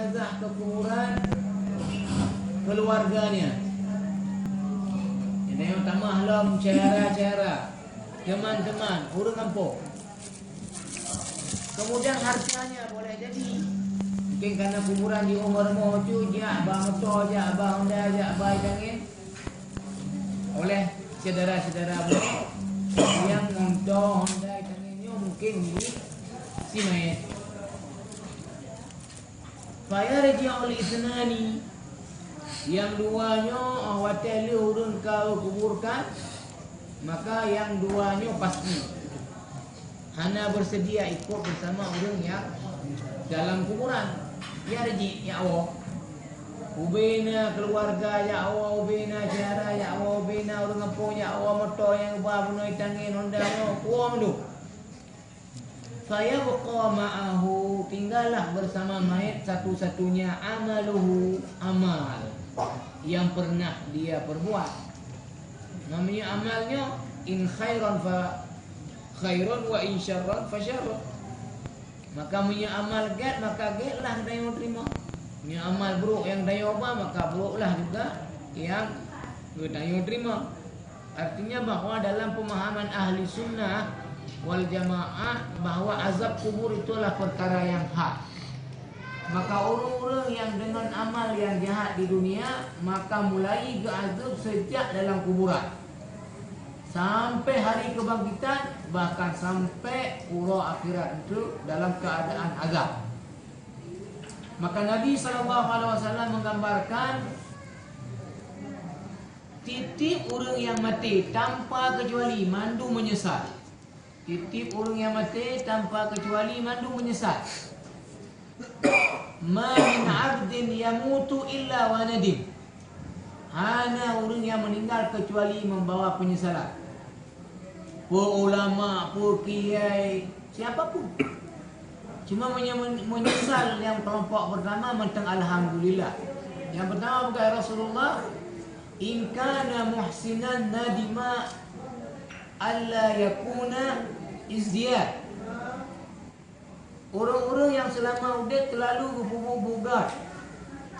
jenazah ke kuburan keluarganya. Yang utama halam cara-cara teman-teman urang kampung. Kemudian hartanya boleh jadi mungkin karena kuburan di umur-umur tu dia abang motor je, abang Honda je, abang tangin oleh saudara-saudara yang motor Honda tanginnya mungkin di si mayat. Fayarji'ul ithnani, yang duanya wateli urun kau kuburkan, maka yang duanya pasti hana bersedia ikut bersama urun yang dalam kuburan. Yarji ya Allah, ubina keluarga ya Allah, ubina cara ya Allah, ubina urun kampung ya Allah, motor yang ubah bunoi tangin Honda no kuam tu. Saya baqa ma'ahu, tinggallah bersama mayat satu-satunya amaluhu, amal yang pernah dia perbuat. Namanya amalnya in khairan fa khairun wa in syarran fa syarrun. Maka punya amal gad maka gadlah daya terima. Punya amal buruk yang daya ubah maka buruklah juga yang daya terima. Artinya bahawa dalam pemahaman ahli sunnah wal jamaah bahawa azab kubur itulah perkara yang hak. Maka orang-orang yang dengan amal yang jahat di dunia maka mulai ke azab sejak dalam kuburan sampai hari kebangkitan, bahkan sampai ura akhirat itu dalam keadaan azab. Maka Nabi SAW menggambarkan titip orang yang mati tanpa kecuali mandu menyesal. Titip orang yang mati tanpa kecuali mandu menyesal. Ma min 'abdin yamutu illa wa nadim. Hana orang yang meninggal kecuali membawa penyesalan. Ulama, kiai, siapapun. Cuma menyesal yang kelompok pertama mentang alhamdulillah. Yang pertama berkata Rasulullah, in kana muhsinan nadima alla yakuna izdiyad. Orang-orang yang selama udah terlalu berbugar,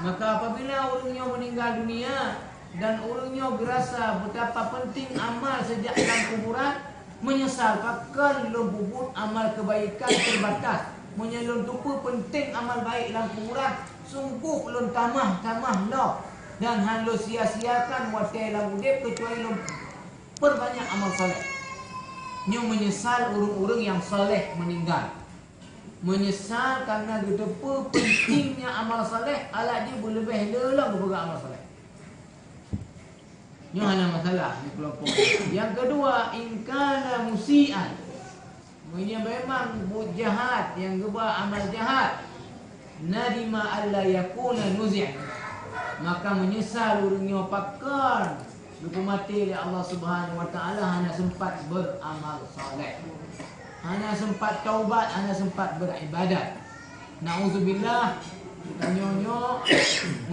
maka apabila orangnya meninggal dunia dan orangnya berasa betapa penting amal sejak dalam kuburan, menyesal pakal lum bubut amal kebaikan terbatas, menyelun tupu penting amal baik dalam kuburan, sungguh lum tamah lah dan hanlo sia-siakan watai dalam udip kecuali lum perbanyak amal saleh. Nyo menyesal orang-orang yang saleh meninggal. Menyesal karena betapa pentingnya amal saleh, alat dia berlebih lelah beberapa amal saleh. Ini hanya masalah di kelompok. Yang kedua, in kana musian, ini memang buat jahat, yang gebah amal jahat, nadima alla yakuna nuzi', maka menyesal urangnya pakar lupa mati oleh Allah Subhanahu wa taala hanya sempat beramal saleh. Hanya sempat taubat, hanya sempat beribadat. Nauzubillah, tanyonyo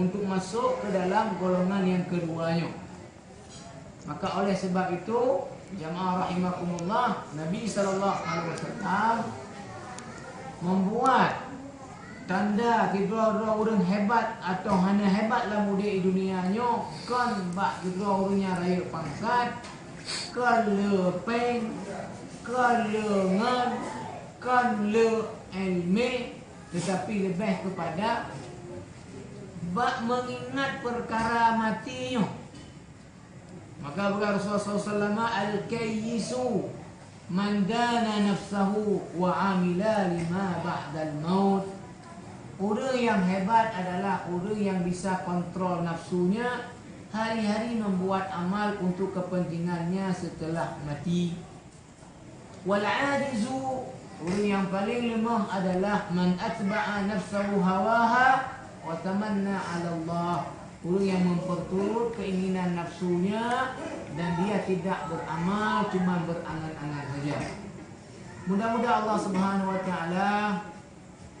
untuk masuk ke dalam golongan yang keduanya. Maka oleh sebab itu, jamaah rahimakumullah, Nabi SAW membuat tanda kita orang hebat atau hanya hebat lah muda di dunianya, kan bak kita orangnya raya pangsat, kan lepeng, kan lengan, kan le ilmi, tetapi lebih kepada bak mengingat perkara matinya. Maka berkata Rasulullah SAW, al-kayyisu man dana nafsahu wa amila lima ba'dal maut. Orang yang hebat adalah orang yang bisa kontrol nafsunya, hari-hari membuat amal untuk kepentingannya setelah mati. Wal ajizu, orang yang paling lemah adalah man atba'a nafsahu hawaha wa tamanna 'ala Allah. Orang yang memperturut keinginan nafsunya dan dia tidak beramal, cuma berangan-angan saja. Mudah-mudahan Allah Subhanahu wa taala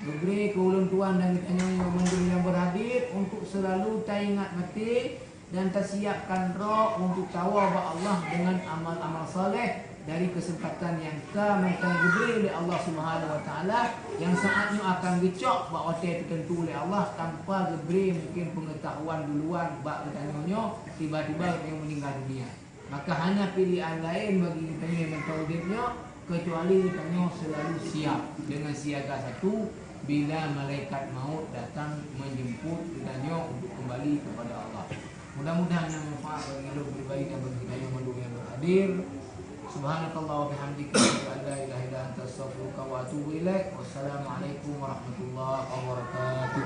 beri keuluntuan dan kenyang yang berhadir untuk selalu teringat mati dan tersiapkan roh untuk tawa Allah dengan amal-amal saleh dari kesempatan yang mereka diberi oleh Allah Subhanahu wa taala yang saatnya akan gecok bak waktu tertentu oleh Allah tanpa diberi mungkin pengetahuan duluan bak bertanya tiba-tiba yang meninggal dunia. Maka hanya pilihan lain bagi kita yang mentauhidnya kecuali kita selalu siap dengan siaga satu bila malaikat maut datang menjemput kita untuk kembali kepada Allah. Mudah-mudahan yang manfaat bagi hidup pribadi dan bagi kita yang berhadir. Subhanakallah wa bihamdika asyhadu an la ilaha illa anta astaghfiruka wa atubu ilaik. Wassalamualaikum warahmatullahi wabarakatuh.